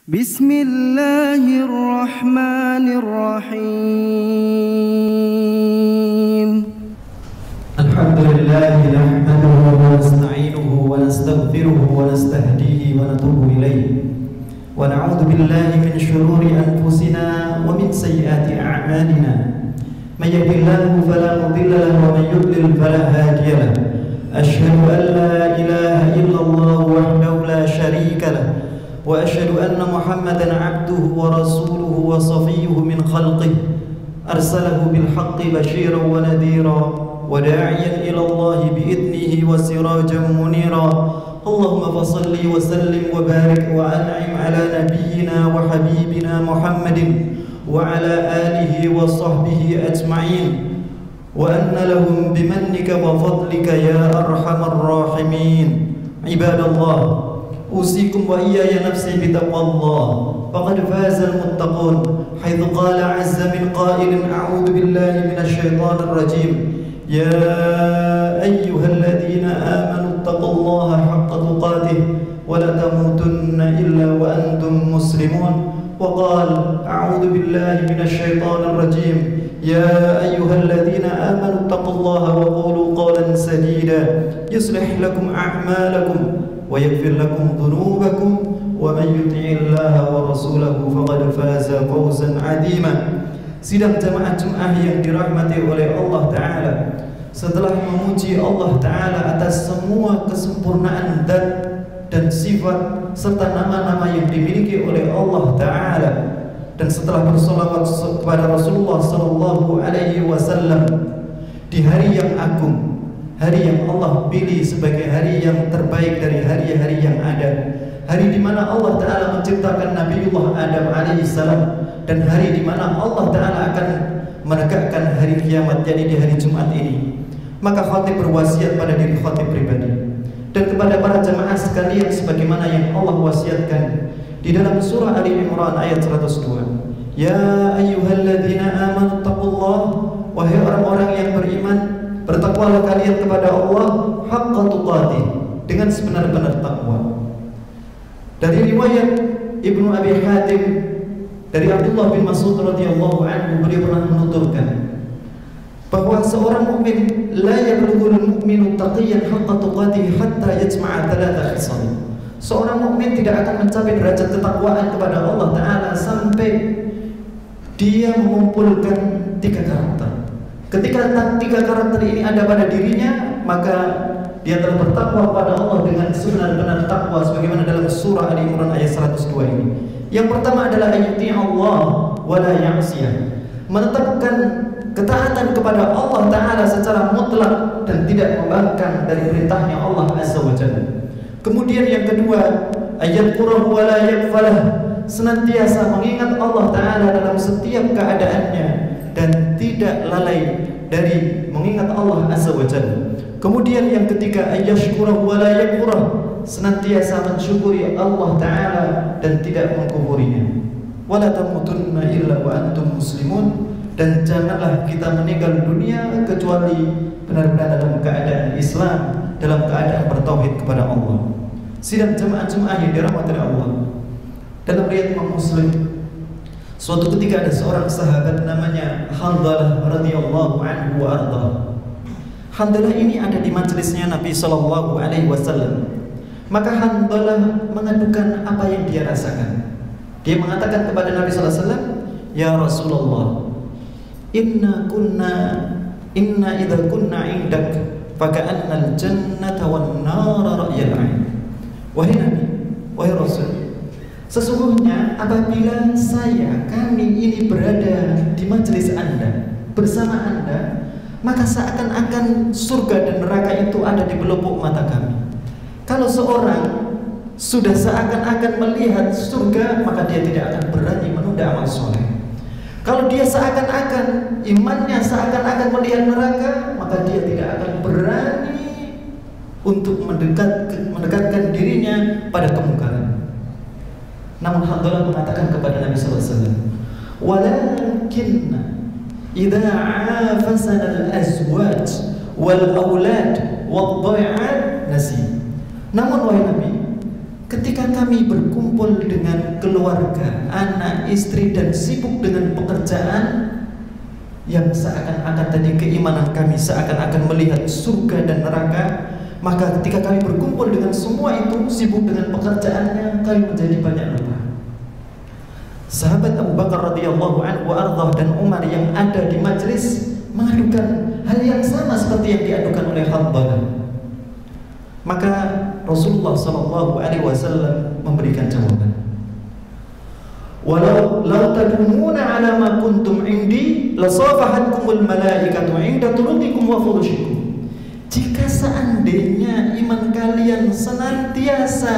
Bismillahirrahmanirrahim. Alhamdulillah nahmaduhu wa nasta'inuhu wa nastaghfiruhu wa nastahdihi wa natubu ilayhi wa na'udzu billahi min shururi anfusina wa min sayyiati a'malina. May yahdihillahu fala mudilla lahu wa may yudlil fala hadiya lahu. Asyhadu an la ilaha illallah wahdahu la syarika lahu wa asyhadu anna Muhammadan 'abduhu wa rasuluhu wa safiyyuhu min khalqihi arsalahu bil haqqi basyiran wa nadhira wa da'iyan ila Allah bi idnihi wa sirajan munira. Allahumma fassalli wa sallim wa barik wa an'im ala nabiyyina wa habibina Muhammadin wa ala alihi wa sahbihi ajma'in wa anna lahum bimannika wa fadlika ya arhamar rahimin. Ibadallah, usikum wa iyaya nafsi bitaqwallah faqad faza almuttaqun haitsu qala 'azza min qailin a'udzu billahi minasy syaithanir rajim ya ayyuhalladzina amanu taqullaha haqqa tuqatih wa la tamutunna illa wa antum muslimun wa qala a'udzu billahi minasy syaithanir rajim ya ayyuhalladzina amanu taqullaha wa qulu qawlan sadida yuslih lakum a'malakum wa yaghfir lakum dhunubakum wa man yuti'illaha wa rasulahu faqad faza fawzan 'azima. Sidang jamaah Jumat yang dirahmati oleh Allah Ta'ala, setelah memuji Allah Ta'ala atas semua kesempurnaan zat dan sifat serta nama-nama yang dimiliki oleh Allah Ta'ala, dan setelah bersolawat kepada Rasulullah Sallallahu Alaihi Wasallam di hari yang agung, hari yang Allah pilih sebagai hari yang terbaik dari hari-hari yang ada, hari di mana Allah Ta'ala menciptakan Nabiullah Adam alaihissalam, dan hari di mana Allah Ta'ala akan menegakkan hari kiamat, yakni di hari Jumat ini. Maka khatib berwasiat pada diri khatib pribadi dan kepada para jamaah sekalian sebagaimana yang Allah wasiatkan di dalam surah Ali Imran ayat 102. Ya ayyuhalladzina amanu taqullah, wahai orang-orang yang beriman, bertakwalah kalian kepada Allah haqqa tuqatih, dengan sebenar-benar takwa. Dari riwayat Ibnu Abi Hatim dari Abdullah bin Mas'ud radhiyallahu anhu, beliau pernah menuturkan bahwa seorang mukmin la yablughul mu'minu taqiyyan haqqa tuqatih hatta yajma'a thalatha khisal. Seorang mukmin tidak akan mencapai derajat ketakwaan kepada Allah Ta'ala sampai dia mengumpulkan 3 karakter. Ketika 3 karakter ini ada pada dirinya, maka dia telah bertakwa kepada Allah dengan sebenar-benar takwa sebagaimana dalam surah Ali Imran ayat 102 ini. Yang pertama adalah ayyuti Allah wa la ya'siyah, menetapkan ketaatan kepada Allah Ta'ala secara mutlak dan tidak membangkang dari perintahnya Allah Azza wa Jalla. Kemudian yang kedua, ayyadhkurahu wa la yaghfalah, senantiasa mengingat Allah Ta'ala dalam setiap keadaannya dan tidak lalai dari mengingat Allah Azza wa Jalla. Kemudian yang ketiga, ayyashkurahu wa la yakfurah, senantiasa mensyukuri Allah Ta'ala dan tidak mengkufurinya. Wa la tamutunna illa wa antum muslimun, dan janganlah kita meninggal dunia kecuali benar-benar dalam keadaan Islam, dalam keadaan bertauhid kepada Allah. Sidang jemaah Jumat yang dirahmati Allah, dalam riwayat Imam Muslim, suatu ketika ada seorang sahabat namanya Handhalah radhiyallahu anhu wa ardhah. Handhalah ini ada di majelisnya Nabi Sallallahu Alaihi Wasallam. Maka Handhalah mengadukan apa yang dia rasakan. Dia mengatakan kepada Nabi Sallallahu Alaihi Wasallam, ya Rasulullah, inna idza kunna indak faka'anna al-jannata wan nara ra'yal 'ain. Wahai Nabi, wahai Rasul, sesungguhnya apabila kami ini berada di majelis Anda, bersama Anda, maka seakan-akan surga dan neraka itu ada di pelupuk mata kami. Kalau seorang sudah seakan-akan melihat surga, maka dia tidak akan berani menunda amal soleh. Kalau dia seakan-akan imannya seakan-akan melihat neraka, maka dia tidak akan berani untuk mendekatkan dirinya pada kemungkaran. Namun Handhalah mengatakan kepada Nabi sallallahu alaihi wasallam, "Walakinna idza 'afasana al-azwaj wal aulad wad-dhai'at nasi." Namun wahai Nabi, ketika kami berkumpul dengan keluarga, anak, istri, dan sibuk dengan pekerjaan yang seakan-akan tadi keimanan kami seakan-akan melihat surga dan neraka, maka ketika kami berkumpul dengan semua itu, sibuk dengan pekerjaannya, kami menjadi banyak lupa. Sahabat Abu Bakar radhiyallahu anhu ardah dan Umar yang ada di majelis mengadukan hal yang sama seperti yang diadukan oleh Hanzalah. Maka Rasulullah SAW memberikan jawaban. Walau tadumuna ala ma kuntum indi lasafahatkumul malaikatu inda turuqikum wa furushikum. Jika seandainya iman kalian senantiasa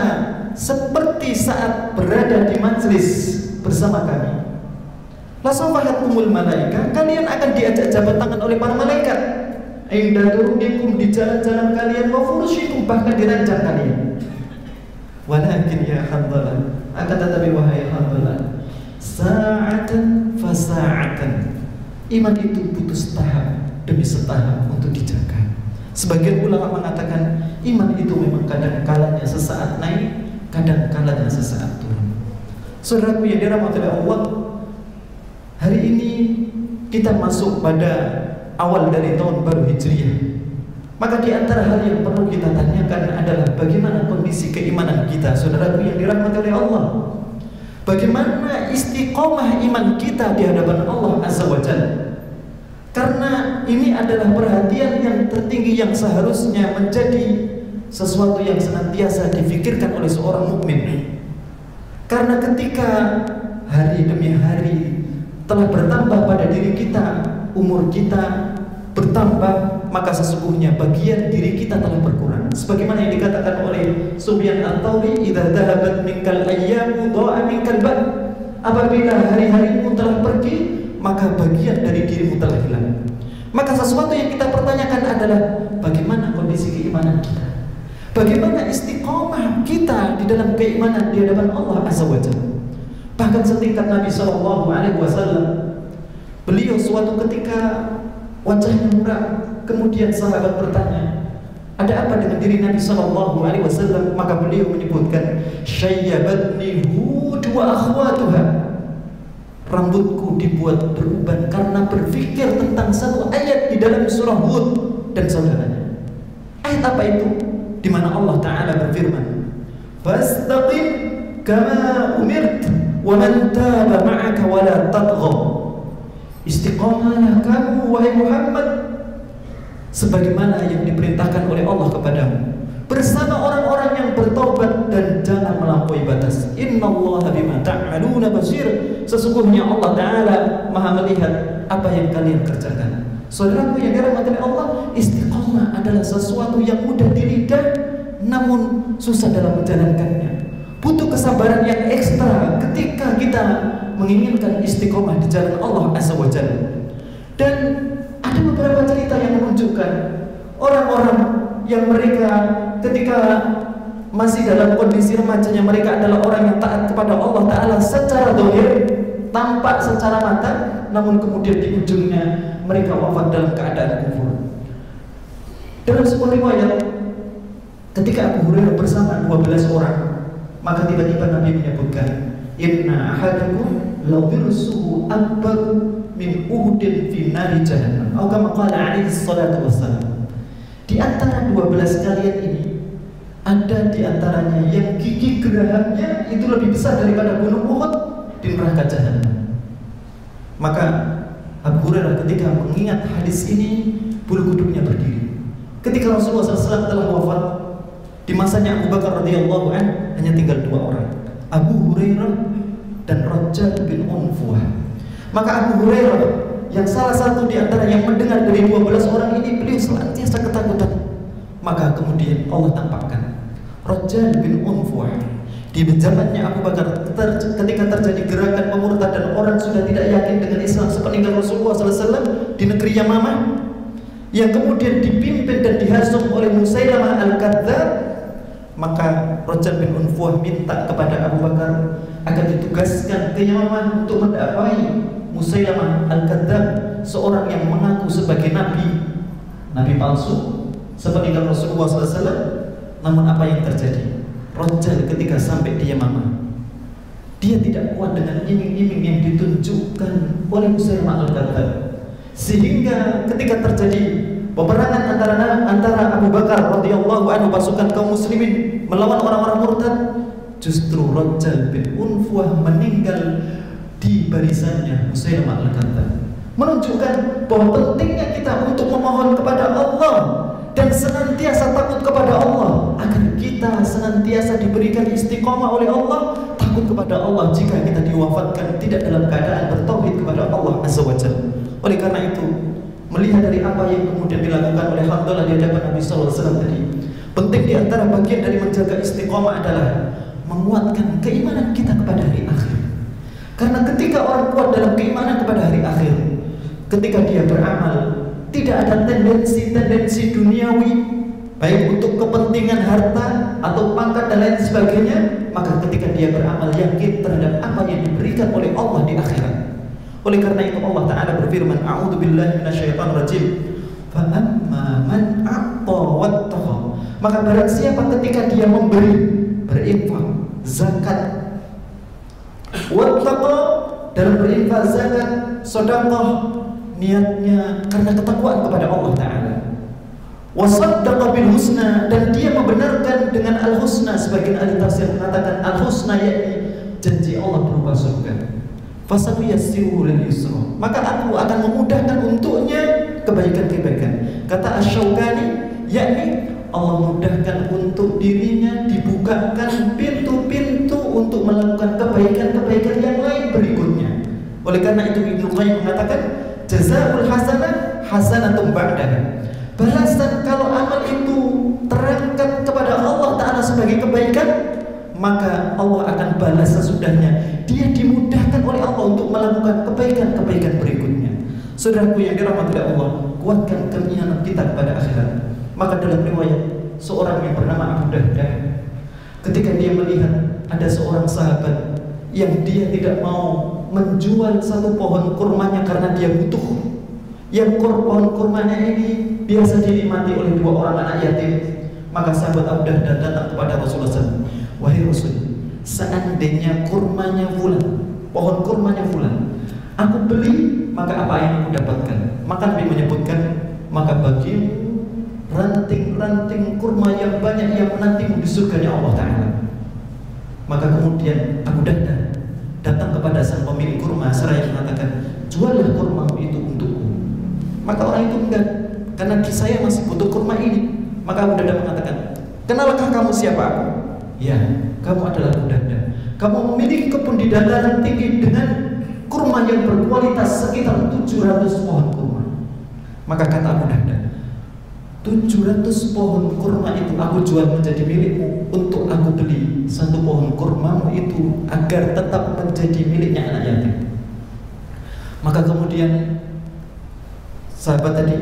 seperti saat berada di majelis bersama kami, lasafahatkumul malaika, kalian akan diajak jabat tangan oleh para malaikat. Inda turuqikum, di jalan-jalan kalian, wa furushikum, bahkan di ranjang kalian. Walakin ya Hanzalah, akan tetapi wahai Hanzalah, sa'atan fasa'atan, iman itu butuh setahap demi setahap untuk dijaga. Sebagian ulama mengatakan iman itu memang kadang kalanya sesaat naik, kadang kalanya sesaat turun. Saudaraku yang dirahmati Allah, hari ini kita masuk pada awal dari tahun baru Hijriah. Maka di antara hal yang perlu kita tanyakan adalah bagaimana kondisi keimanan kita, saudaraku yang dirahmati oleh Allah. Bagaimana istiqomah iman kita di hadapan Allah Azza wa Jalla. Karena ini adalah perhatian yang tertinggi yang seharusnya menjadi sesuatu yang senantiasa difikirkan oleh seorang mukmin. Karena ketika hari demi hari telah bertambah pada diri kita, umur kita bertambah, maka sesungguhnya bagian diri kita telah berkurang. Sebagaimana yang dikatakan oleh Sufyan Ats-Tsauri, "Idza dhahabat minkal ayyamu dha'a minkal bad." Apabila hari-harimu telah pergi, maka bagian dari dirimu telah hilang. Maka sesuatu yang kita pertanyakan adalah bagaimana kondisi keimanan kita? Bagaimana istiqomah kita di dalam keimanan di hadapan Allah Azza wa Jalla? Bahkan setingkat Nabi SAW, beliau suatu ketika wajahnya muram, kemudian sahabat bertanya, ada apa dengan diri Nabi SAW? Maka beliau menyebutkan, syayyabatni Hud wa akhwatuha, rambutku dibuat beruban karena berpikir tentang satu ayat di dalam surah Hud dan saudaranya. Ayat apa itu? Di mana Allah Ta'ala berfirman, fastaqim kama umirt wa man taba ma'aka wa la tadghaw. Istiqomahlah kamu wahai Muhammad sebagaimana yang diperintahkan oleh Allah kepadamu, bersama orang-orang yang bertobat dan jangan melampaui batas. Innallaha bima ta'maluna basir. Sesungguhnya Allah Ta'ala Maha melihat apa yang kalian kerjakan. Saudaraku yang dirahmati Allah, istiqomah adalah sesuatu yang mudah di lidah namun susah dalam menjalankannya. Butuh kesabaran yang ekstra ketika kita menginginkan istiqomah di jalan Allah Azza wa Jalla. Dan ada beberapa cerita yang menunjukkan orang-orang yang mereka ketika masih dalam kondisi remajanya, mereka adalah orang yang taat kepada Allah Ta'ala secara zahir, tampak secara mata, namun kemudian di ujungnya mereka wafat dalam keadaan kufur. Dalam sebuah riwayat, ketika Abu Hurairah bersama 12 orang, maka tiba-tiba Nabi menyebutkan, inna ahadakum law birsuhu akbar min uhudin fi nari jahannam, atau kama qala alaihi salatu wassalam. Di antara 12 kalian ini ada di antaranya yang gigi gerahamnya itu lebih besar daripada gunung Uhud di neraka Jahannam. Maka Abu Hurairah ketika mengingat hadis ini, bulu kuduknya berdiri. Ketika Rasulullah SAW telah wafat, di masanya Abu Bakar radhiyallahu anhu hanya tinggal 2 orang, Abu Hurairah dan Rajal bin Unfuah. Maka Abu Hurairah yang salah satu di antara yang mendengar dari 12 orang ini, beliau senantiasa ketakutan. Maka kemudian Allah tampakkan Rajal bin Unfuah di zamannya Abu Bakar, ketika terjadi gerakan pemurtad dan orang sudah tidak yakin dengan Islam sepeninggal Rasulullah SAW di negeri Yamamah, yang kemudian dipimpin dan dihasung oleh Musailamah al-Kadzdzab. Maka Rajal bin Unfuah minta kepada Abu Bakar agar ditugaskan ke Yamamah untuk mendakwahi Musailamah al-Kadzdzab, seorang yang mengaku sebagai nabi palsu sepeninggal Rasulullah SAW. Namun apa yang terjadi? Rajal ketika sampai di Yamamah, dia tidak kuat dengan iming-iming yang ditunjukkan oleh Musailamah al-Kadzdzab, sehingga ketika terjadi peperangan antara Abu Bakar radhiyallahu anhu pasukan kaum muslimin melawan orang-orang murtad, justru Rajal bin Unfuah meninggal di barisannya Musailamah al-Kadzdzab, menunjukkan bahwa pentingnya kita untuk memohon kepada Allah dan senantiasa takut kepada Allah, agar kita senantiasa diberikan istiqomah oleh Allah, takut kepada Allah jika kita diwafatkan tidak dalam keadaan bertauhid kepada Allah Azza wa Jalla. Oleh karena itu, melihat dari apa yang kemudian dilakukan oleh Hamdalah di hadapan Nabi sallallahu alaihi wasallam tadi, penting di antara bagian dari menjaga istiqomah adalah menguatkan keimanan kita kepada hari akhir. Karena ketika orang kuat dalam keimanan kepada hari akhir, ketika dia beramal, tidak ada tendensi-tendensi duniawi, baik untuk kepentingan harta atau pangkat dan lain sebagainya, maka ketika dia beramal yakin terhadap apa yang diberikan oleh Allah di akhirat. Oleh karena itu Allah Ta'ala berfirman, a'udzubillahi minasyaitonirrajim, fa amma man a'ta wattaqa, maka barang siapa ketika dia memberi, berinfak, zakat, wattaqa, dalam berinfak, zakat, sedekah, niatnya karena ketakwaan kepada Allah Ta'ala, wasaddaqa bil husna, dan dia membenarkan dengan al husna. Sebagian ahli tafsir mengatakan al husna yakni janji Allah berupa surga. Fasanuyassiruhu lil yusra, maka aku akan memudahkan untuknya kebaikan-kebaikan. Kata Asy-Syaukani, yakni Allah mudahkan untuk dirinya dibukakan pintu-pintu untuk melakukan kebaikan-kebaikan yang lain berikutnya. Oleh karena itu Ibnu Qayyim mengatakan, jazaa'ul hasanah hasanatun ba'daha. Balasan kalau amal itu terangkat kepada Allah Ta'ala sebagai kebaikan, maka Allah akan balas sesudahnya. Dia dimudahkan oleh Allah untuk melakukan kebaikan-kebaikan berikutnya. Saudaraku yang dirahmati Allah, kuatkan keimanan kita kepada akhirat. Maka dalam riwayat, seorang yang bernama Abu Darda, ketika dia melihat ada seorang sahabat yang dia tidak mau menjual satu pohon kurmanya karena dia butuh, yang pohon kurmanya ini biasa dinikmati oleh dua orang anak yatim, maka sahabat Abu Darda datang kepada Rasulullah SAW, wahai Rasul, seandainya kurmanya fulan, pohon kurmanya fulan, aku beli, maka apa yang aku dapatkan? Maka Nabi menyebutkan, maka bagimu ranting-ranting kurma yang banyak yang menantimu di surganya Allah Ta'ala. Maka kemudian Abu Darda datang kepada sang pemilik kurma seraya mengatakan, juallah kurma itu untukku. Maka orang itu enggak, karena saya masih butuh kurma ini. Maka Abu Darda mengatakan, kenalkah kamu siapa aku? Ya, kamu adalah Abu Darda. Kamu memiliki kebun di dataran tinggi dengan kurma yang berkualitas sekitar 700 pohon kurma. Maka kata Abu Darda, 700 pohon kurma itu aku jual menjadi milikmu untuk aku beli satu pohon kurmamu itu agar tetap menjadi miliknya anak yatim. Maka kemudian sahabat tadi,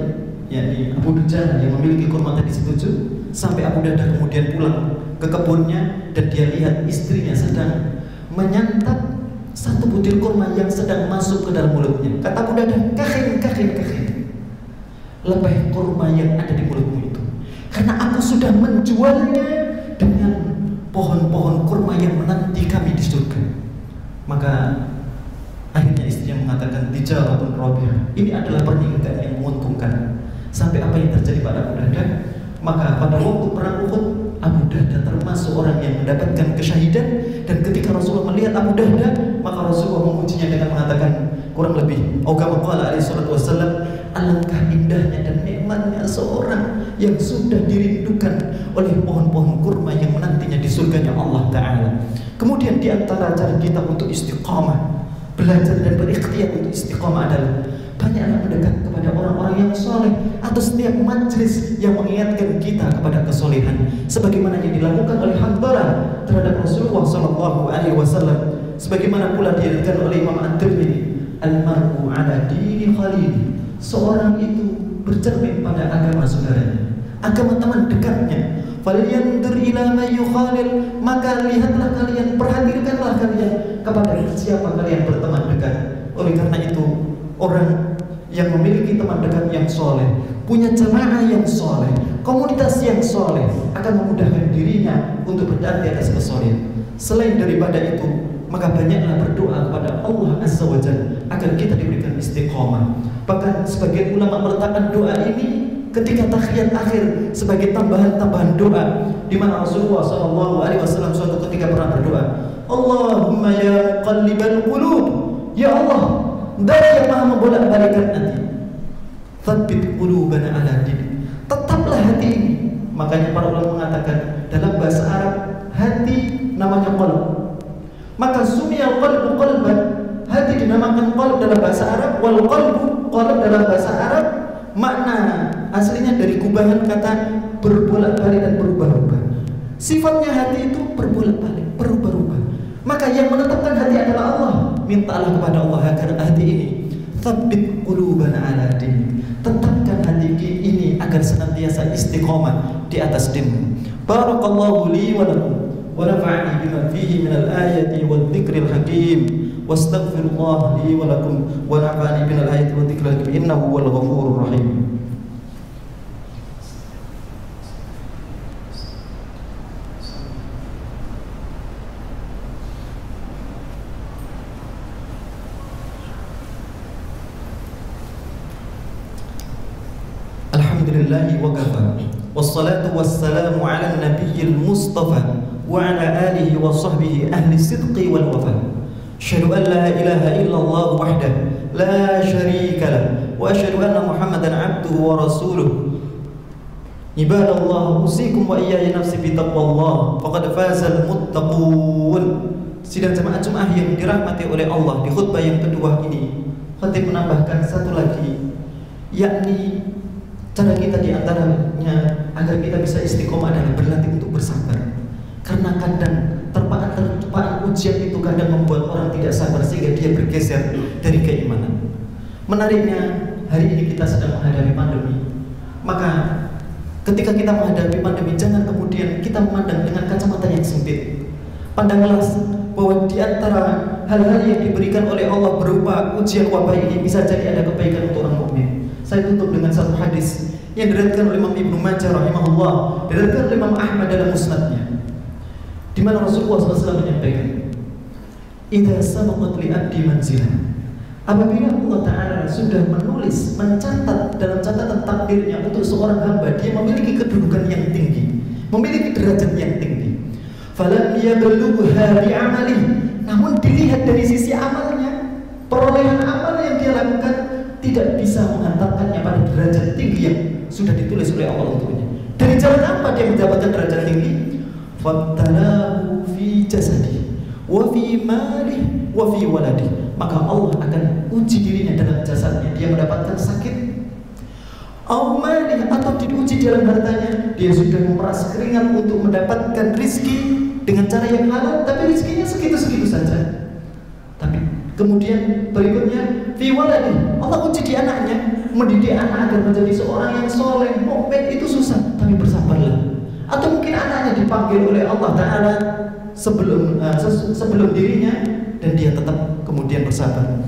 yakni Abu Dujana yang memiliki kurma tadi setuju, sampai Abu Darda kemudian pulang ke kebunnya dan dia lihat istrinya sedang menyantap satu butir kurma yang sedang masuk ke dalam mulutnya. Kata Abu Darda, kakhin, lebih kurma yang ada di mulutmu itu, karena aku sudah menjualnya dengan pohon-pohon kurma yang menanti kami di surga. Maka akhirnya istrinya mengatakan, tijaratun rabihah, ini adalah perniagaan yang menguntungkan. Sampai apa yang terjadi pada Abu Darda? Maka pada waktu perang Uhud, Abu Darda termasuk orang yang mendapatkan kesyahidan. Dan ketika Rasulullah melihat Abu Darda, maka Rasulullah memujinya dengan mengatakan kurang lebih, kama qala alaihi salatu wassalam, alangkah indahnya dan nikmatnya seorang yang sudah dirindukan oleh pohon-pohon kurma yang menantinya di surganya Allah Ta'ala. Kemudian di antara cara kita untuk istiqamah, belajar dan berikhtiar untuk istiqamah adalah banyaklah mendekat kepada orang-orang yang soleh atau setiap majlis yang mengingatkan kita kepada kesolehan, sebagaimana yang dilakukan oleh Hamdalah terhadap Rasulullah SAW, sebagaimana pula diriwayatkan oleh Imam At-Tirmidzi, al-mar'u ala dini khalili, seorang itu bercermin pada agama saudaranya, agama teman dekatnya. Falyandur ila may yukhalil, maka lihatlah kalian, perhatikanlah kalian kepada siapa kalian berteman dekat. Oleh karena itu, orang yang memiliki teman dekat yang soleh, punya jamaah yang soleh, komunitas yang soleh, akan memudahkan dirinya untuk bertahan di atas kesolehan. Selain daripada itu, maka banyaklah berdoa kepada Allah Azza wa Jalla agar kita diberikan istiqomah. Bahkan sebagian ulama meletakkan doa ini ketika tahiyat akhir sebagai tambahan doa, di mana Rasulullah SAW suatu ketika pernah berdoa, Allahumma ya muqallibal qulub, ya Allah, Zat yang maha membolak-balikan hati, tsabbit qulubana ala dinik, tetaplah hati ini. Makanya para ulama mengatakan dalam bahasa Arab hati namanya qalb. Maka sumiyal qalbu qalban, hati dinamakan qalb dalam bahasa Arab, wal qalbu qalb dalam bahasa Arab makna aslinya dari kubahan kata berbolak-balik dan berubah-ubah. Sifatnya hati itu berbolak-balik, berubah-ubah. Maka yang menetapkan hati adalah Allah. Mintalah kepada Allah agar hati ini tsabbit qulubana ala dinik, tetapkan hati ini agar senantiasa istiqomah di atas dinmu. Barakallahu li wa lakum wa nafa'ani bima fihi minal ayati wal dzikril hakim. Wastaghfirullah li wa lakum wa nafa'ani minal ayati wal dzikril hakim. Innahu huwal ghafurur rahim. Alhamdulillahi wa kafa, wassalatu wassalamu ala nabiyil mustafa wa ala alihi wa sahbihi ahli sidqi wal wafa. Asyhadu an la ilaha illallah wahdah la syarika lah, wa asyhadu anna Muhammadan abduhu wa rasuluh. Ibadallah, usikum wa iyaya nafsi bi taqwallah, faqad fazal muttaqun. Sidang jemaah Jumat yang dirahmati oleh Allah, di khutbah yang kedua ini khatib menambahkan satu lagi, yakni cara kita diantaranya agar kita bisa istiqomah adalah berlatih untuk bersabar. Karena kadang terpaan ujian itu kadang membuat orang tidak sabar sehingga dia bergeser dari keimanan. Menariknya, hari ini kita sedang menghadapi pandemi. Maka ketika kita menghadapi pandemi, jangan kemudian kita memandang dengan kacamata yang sempit. Pandanglah bahwa di antara hal-hal yang diberikan oleh Allah berupa ujian wabah ini bisa jadi ada kebaikan untuk orang mukmin. Saya tutup dengan satu hadis yang diriwayatkan oleh Imam Ibnu Majah rahimahullah, diriwayatkan oleh Imam Ahmad dalam musnadnya, di mana Rasulullah SAW menyampaikan, "Idza sabaqat li abdi manzilah." Apabila Allah Ta'ala sudah menulis, mencatat dalam catatan takdirnya untuk seorang hamba, dia memiliki kedudukan yang tinggi, memiliki derajat yang tinggi. Falam yablugha bi'amalihi, namun dilihat dari sisi amalnya, perolehan amal yang dia lakukan tidak bisa mengantarkannya pada derajat tinggi yang sudah ditulis oleh Allah untuknya. Dari jalan apa dia mendapatkan derajat tinggi? Fabtalahu fi jasadi wa fi malih wa fi waladih. Maka Allah akan uji dirinya dalam jasadnya, dia mendapatkan sakit. Au malih, atau diuji dalam hartanya, dia sudah memeras keringat untuk mendapatkan rizki dengan cara yang halal, tapi rizkinya segitu-segitu saja. Tapi kemudian berikutnya fi waladih, Allah uji di anaknya. Mendidik anak agar menjadi seorang yang soleh, mukmin itu susah, tapi bersabarlah. Atau mungkin anaknya dipanggil oleh Allah Ta'ala sebelum dirinya, dan dia tetap kemudian bersabar.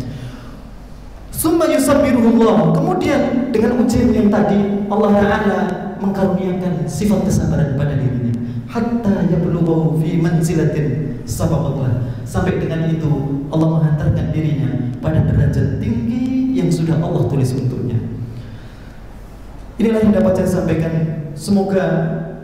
Summa yusabbiruhullah, kemudian dengan ujian yang tadi Allah Ta'ala mengkaruniakan sifat kesabaran pada dirinya, hatta yablughahu fi manzilatin sabaqatlah, sampai dengan itu Allah menghantarkan dirinya pada derajat tinggi yang sudah Allah tulis untuknya. Inilah yang dapat saya sampaikan. Semoga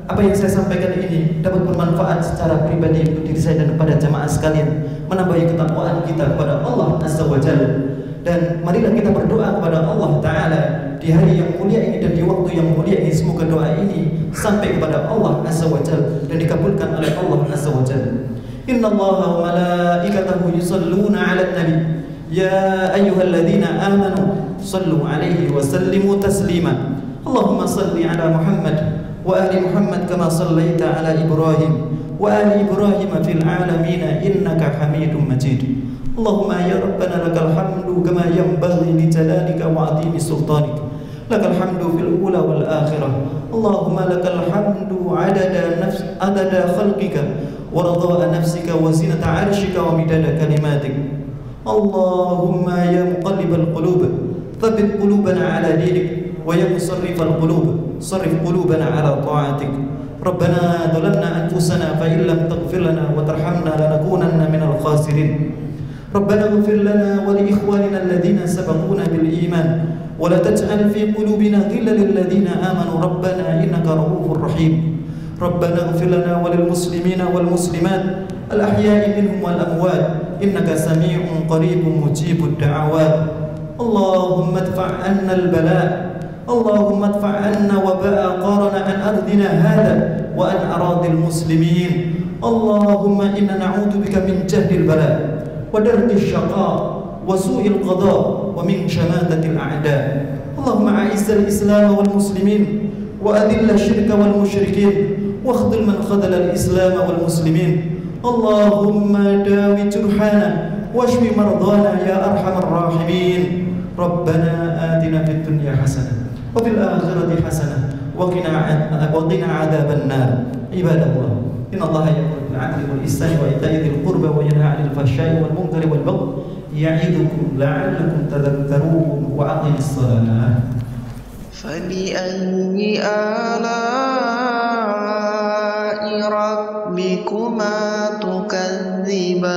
apa yang saya sampaikan ini dapat bermanfaat secara pribadi untuk diri saya dan kepada jamaah sekalian, menambahi ketakwaan kita kepada Allah Azza wa Jalla. Dan marilah kita berdoa kepada Allah Ta'ala di hari yang mulia ini dan di waktu yang mulia ini. Semoga doa ini sampai kepada Allah Azza wa Jalla dan dikabulkan oleh Allah Azza wa Jalla. Inna Allaha wa malaikatahu yusalluna ala nabi, ya ayyuhalladzina amanu sallu alaihi wa sallimu taslima. Allahumma salli ala Muhammad wa ali Muhammad kama sallaita ala Ibrahim wa ali Ibrahim fil alamin innaka Hamidum Majid. Allahumma ya Rabbana lakal hamdu kama yanbaghi li jalalika wa 'azimi sultanika. Lakal hamdu fil ula wal akhirah. Allahumma lakal hamdu adada khalqika wa radha'a nafsika wa zinata 'arshika wa midada kalimatik. Allahumma ya muqallibal qulub, thabbit qulubana ala dinik. ويا مصرف القلوب صرف قلوبنا على طاعتك. ربنا ظلمنا أنفسنا فإن لم تغفر لنا وترحمنا لنكونن من الخاسرين. ربنا اغفر لنا ولإخواننا الذين سبقونا بالإيمان ولا تجعل في قلوبنا غلا للذين آمنوا ربنا إنك رؤوف رحيم. ربنا اغفر لنا وللمسلمين والمسلمات الأحياء منهم والأموات إنك سميع قريب مجيب الدعوات. اللهم ادفع عنا البلاء، اللهم ادفع عنا وباء قارن عن أرضنا هذا وعن أراضي المسلمين. اللهم إنا نعوذ بك من جهد البلاء ودرك الشقاء وسوء القضاء ومن شماتة الأعداء. اللهم أعز الإسلام والمسلمين وأذل الشرك والمشركين واخذل من خذل الإسلام والمسلمين. اللهم داوي جرحانا واشف مرضانا يا أرحم الراحمين. ربنا آتنا في الدنيا حسنة وفي الآخرة حسنة وقنا عذاب النار. عباد الله إن الله يأمر بالعدل والإحسان وإيتاء ذي القربى وينهى عن الفحشاء والمنكر والبغي يعظكم لعلكم تذكرون وأقيموا الصلاة. فبأي آلاء ربكما تكذبان